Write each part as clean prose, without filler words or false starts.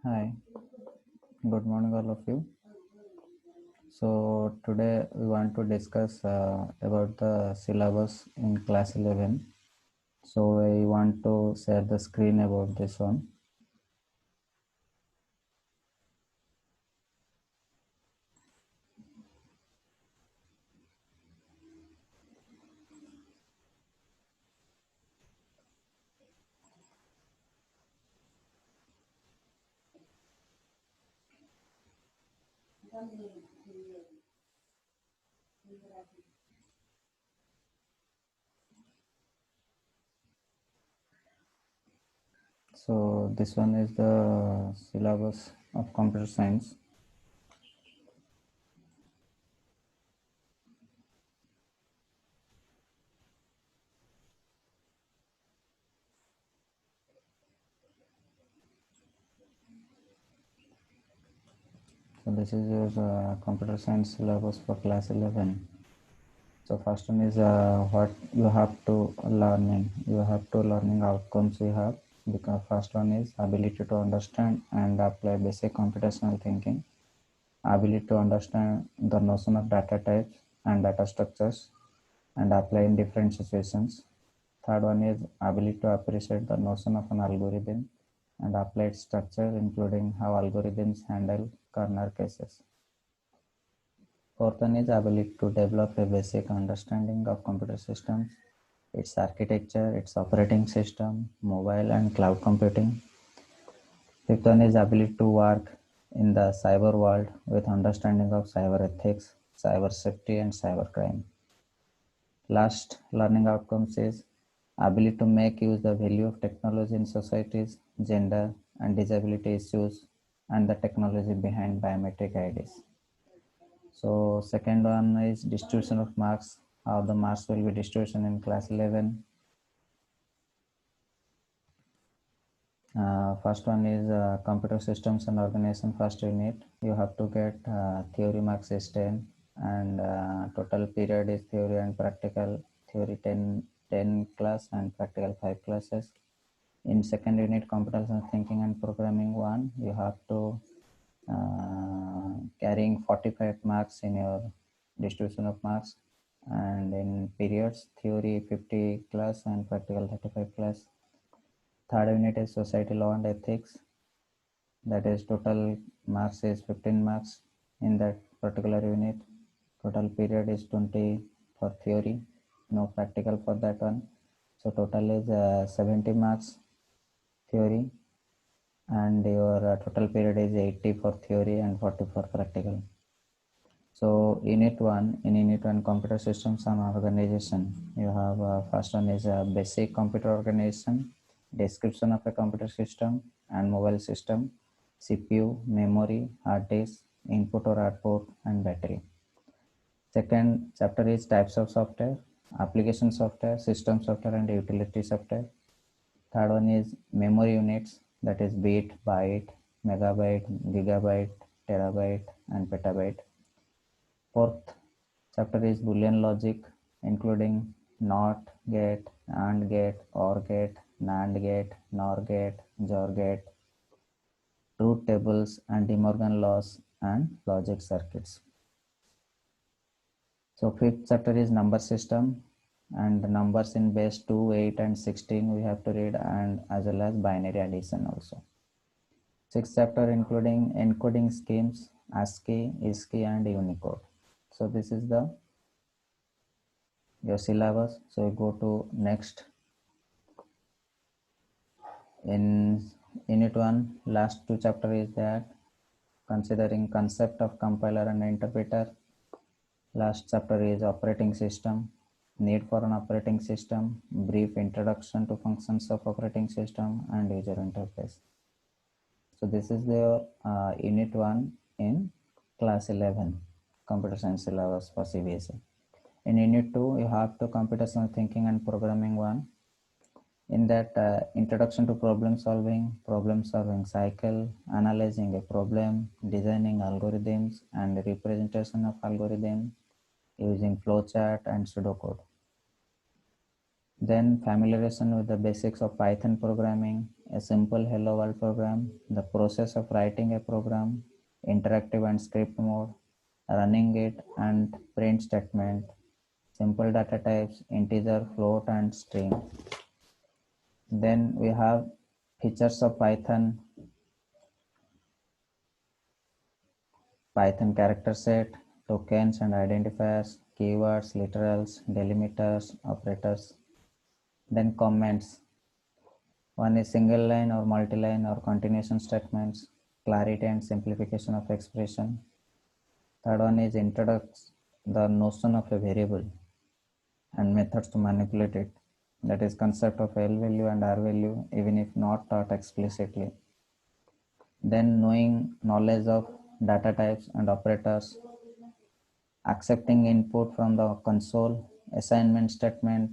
Hi, good morning, all of you. So, today we want to discuss about the syllabus in class 11. So, I want to share the screen about this one. So, this one is the syllabus of computer science. So, this is your computer science syllabus for class 11. So, first one is what you have to learning. You have to learning outcomes you have. Because first one is ability to understand and apply basic computational thinking, ability to understand the notion of data types and data structures and apply in different situations. Third one is ability to appreciate the notion of an algorithm and apply its structure, including how algorithms handle corner cases. Fourth one is ability to develop a basic understanding of computer systems, its architecture, its operating system, mobile and cloud computing. Fifth one is ability to work in the cyber world with understanding of cyber ethics, cyber safety, and cyber crime. Last learning outcomes is ability to make use the value of technology in societies, gender and disability issues, and the technology behind biometric IDs. So second one is distribution of marks, how the marks will be distribution in class 11. First one is computer systems and organization first unit. You have to get theory marks is 10 and total period is theory and practical. Theory 10 class and practical 5 classes. In second unit computational thinking and programming 1, you have to carrying 45 marks in your distribution of marks, and in periods theory 50 class and practical 35 class. Third unit is society law and ethics, that is total marks is 15 marks in that particular unit. Total period is 20 for theory, no practical for that one. So total is 70 marks theory, and your total period is 80 for theory and 40 for practical. So unit 1, in unit 1 computer systems and organization, you have first one is a basic computer organization, description of a computer system and mobile system, CPU, memory, hard disk, input or output, and battery. Second chapter is types of software, application software, system software, and utility software. Third one is memory units, that is bit, byte, megabyte, gigabyte, terabyte, and petabyte. Fourth chapter is Boolean logic, including NOT gate, AND gate, OR gate, NAND gate, NOR gate, JOR gate, truth tables, and De Morgan laws and logic circuits. So fifth chapter is number system, and numbers in base 2, 8, and 16 we have to read, and as well as binary addition also. Sixth chapter including encoding schemes, ASCII, ISCII, and Unicode. So this is the your syllabus. So you go to next. In unit 1, last two chapter is that considering concept of compiler and interpreter. Last chapter is operating system, need for an operating system, brief introduction to functions of operating system, and user interface. So this is the unit 1 in class 11 computer science syllabus for CBSE. In unit 2, you have to computational thinking and programming 1. In that introduction to problem solving cycle, analyzing a problem, designing algorithms, and representation of algorithm using flowchart and pseudocode. Then familiarization with the basics of Python programming, a simple hello world program, the process of writing a program, interactive and script mode, running it and print statement, simple data types, integer, float and string. Then we have features of Python, Python character set, tokens and identifiers, keywords, literals, delimiters, operators. Then comments. One is single line or multi-line or continuation statements, clarity and simplification of expression. Third one is introduce the notion of a variable and methods to manipulate it. That is concept of L value and R value even if not taught explicitly. Then knowledge of data types and operators, accepting input from the console, assignment statement,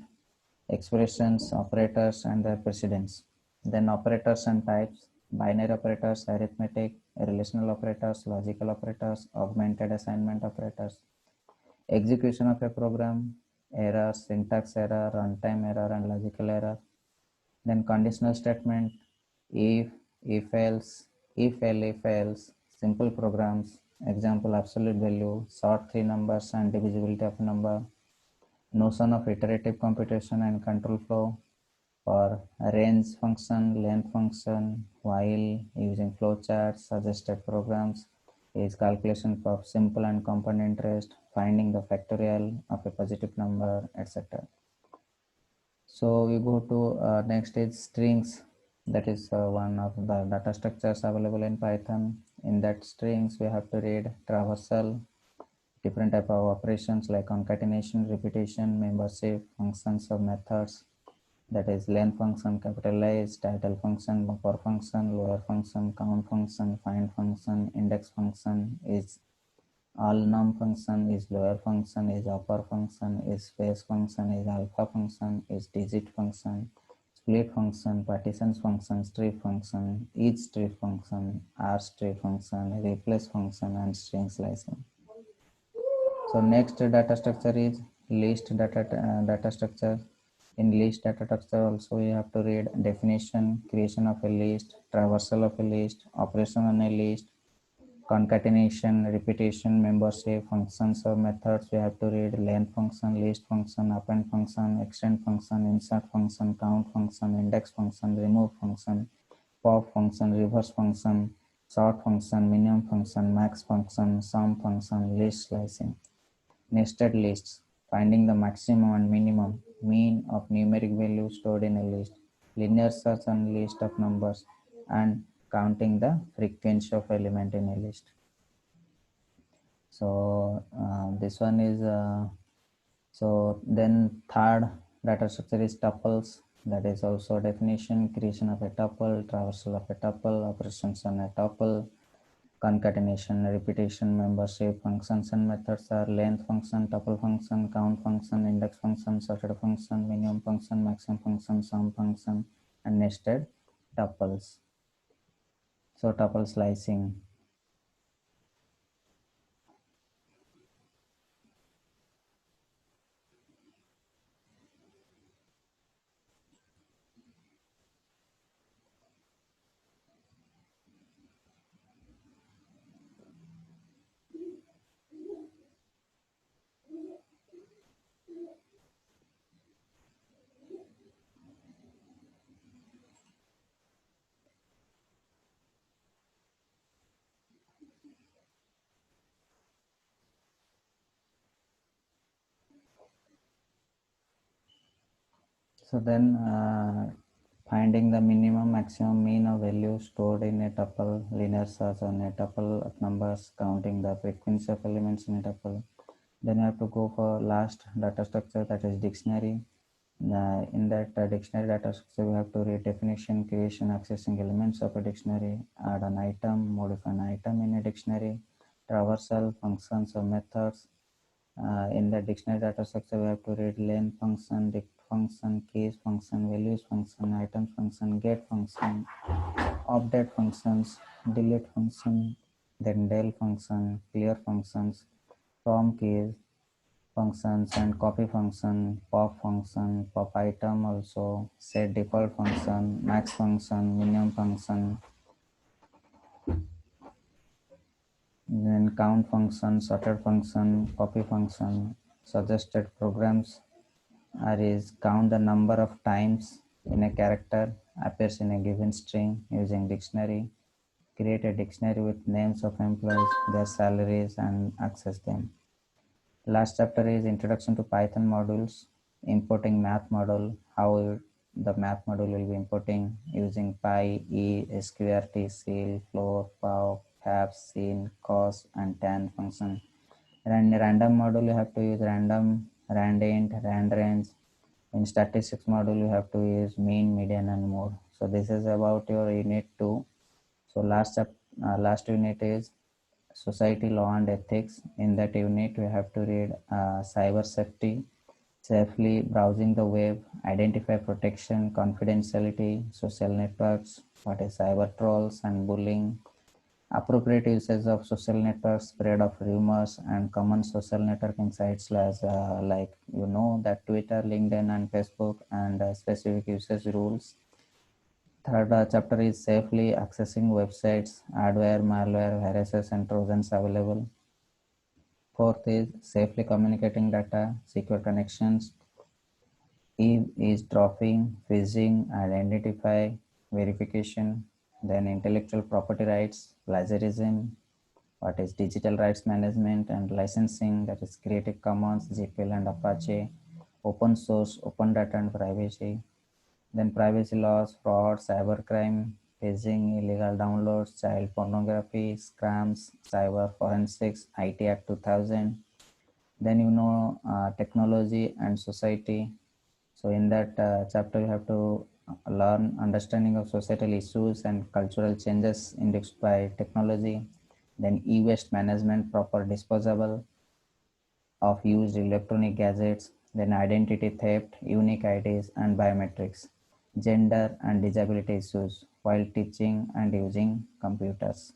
expressions, operators and their precedence. Then operators and types, binary operators, arithmetic, relational operators, logical operators, augmented assignment operators. Execution of a program, error, syntax error, runtime error and logical error. Then conditional statement, if else, if else, simple programs, example absolute value, sort three numbers and divisibility of a number, notion of iterative computation and control flow, for range function, length function, while using flowcharts, suggested programs is calculation of simple and compound interest, finding the factorial of a positive number, etc. So we go to next is strings. That is one of the data structures available in Python. In that strings, we have to read traversal, different type of operations like concatenation, repetition, membership, functions of methods. That is len function, capitalize, title function, buffer function, lower function, count function, find function, index function is all num function, is lower function, is upper function, is space function, is alpha function, is digit function, split function, partitions function, strip function, each strip function, r strip function, replace function, and string slicing. So next data structure is list data structure. In list data structure also we have to read definition, creation of a list, traversal of a list, operation on a list, concatenation, repetition, membership, functions or methods. We have to read length function, list function, append function, extend function, insert function, count function, index function, remove function, pop function, reverse function, sort function, minimum function, max function, sum function, list slicing. Nested lists, finding the maximum and minimum mean of numeric values stored in a list, linear search on list of numbers, and counting the frequency of element in a list. So this one is so then third data structure is tuples. That is also definition, creation of a tuple, traversal of a tuple, operations on a tuple, concatenation, repetition, membership, functions and methods are length function, tuple function, count function, index function, sorted function, minimum function, maximum function, sum function, and nested tuples. So tuple slicing. So then finding the minimum, maximum, mean of value stored in a tuple, linear search on a tuple of numbers, counting the frequency of elements in a tuple. Then you have to go for last data structure, that is dictionary. In that dictionary data structure, we have to read definition, creation, accessing elements of a dictionary, add an item, modify an item in a dictionary, traversal, functions or methods. In the dictionary data structure, we have to read len function, dict function, keys function, values function, items function, get function, update functions, delete function, then del function, clear functions, from keys, functions and copy function, pop item also, set default function, max function, minimum function, then count function, sorted function, copy function. Suggested programs are is count the number of times in a character appears in a given string using dictionary, create a dictionary with names of employees, their salaries, and access them. Last chapter is introduction to Python modules, importing math module, how the math module will be importing using py, e, sqrt, ceil, floor, pow, cap, sin, cos, and tan function. And random module you have to use random, randint, randrange. In statistics module you have to use mean, median, and mode. So this is about your unit 2. So last unit is society, law, and ethics. In that unit, we have to read cyber safety, safely browsing the web, identify protection, confidentiality, social networks, what is cyber trolls and bullying, appropriate usage of social networks, spread of rumors, and common social networking sites like that Twitter, LinkedIn, and Facebook, and specific usage rules. Third chapter is safely accessing websites, adware, malware, viruses, and trojans available. Fourth is safely communicating data, secure connections, eavesdropping, phishing, identify, verification. Then intellectual property rights, plagiarism, what is digital rights management and licensing, that is Creative Commons, GPL and Apache, open source, open data and privacy. Then privacy laws, fraud, cybercrime, phishing, illegal downloads, child pornography, scams, cyber forensics, IT Act 2000. Then technology and society. So in that chapter you have to learn understanding of societal issues and cultural changes induced by technology. Then e-waste management, proper disposable of used electronic gadgets, then identity theft, unique IDs, and biometrics, gender and disability issues while teaching and using computers.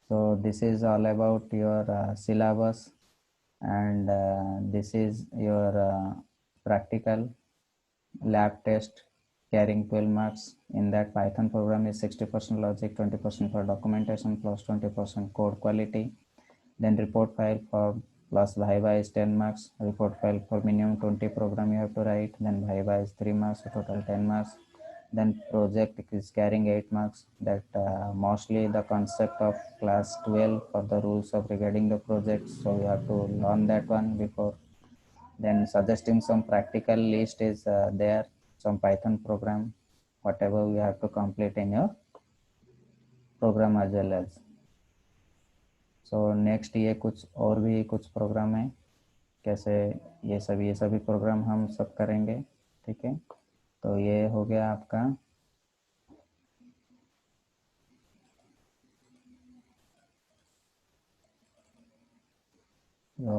So this is all about your syllabus, and this is your practical lab test carrying 12 marks. In that, Python program is 60% logic, 20% for documentation, plus 20% code quality. Then report file for plus Viva is 10 marks. Report file for minimum 20 program you have to write. Then Viva is 3 marks, so total 10 marks. Then project is carrying 8 marks. That mostly the concept of class 12 for the rules of regarding the project. So you have to learn that one before. Then suggesting some practical list is there, some Python program, whatever we have to complete in your program as well as. So next ये कुछ और भी कुछ programme है, कैसे ये सभी programme हम सब करेंगे, ठीक है। तो ये हो गया आपका तो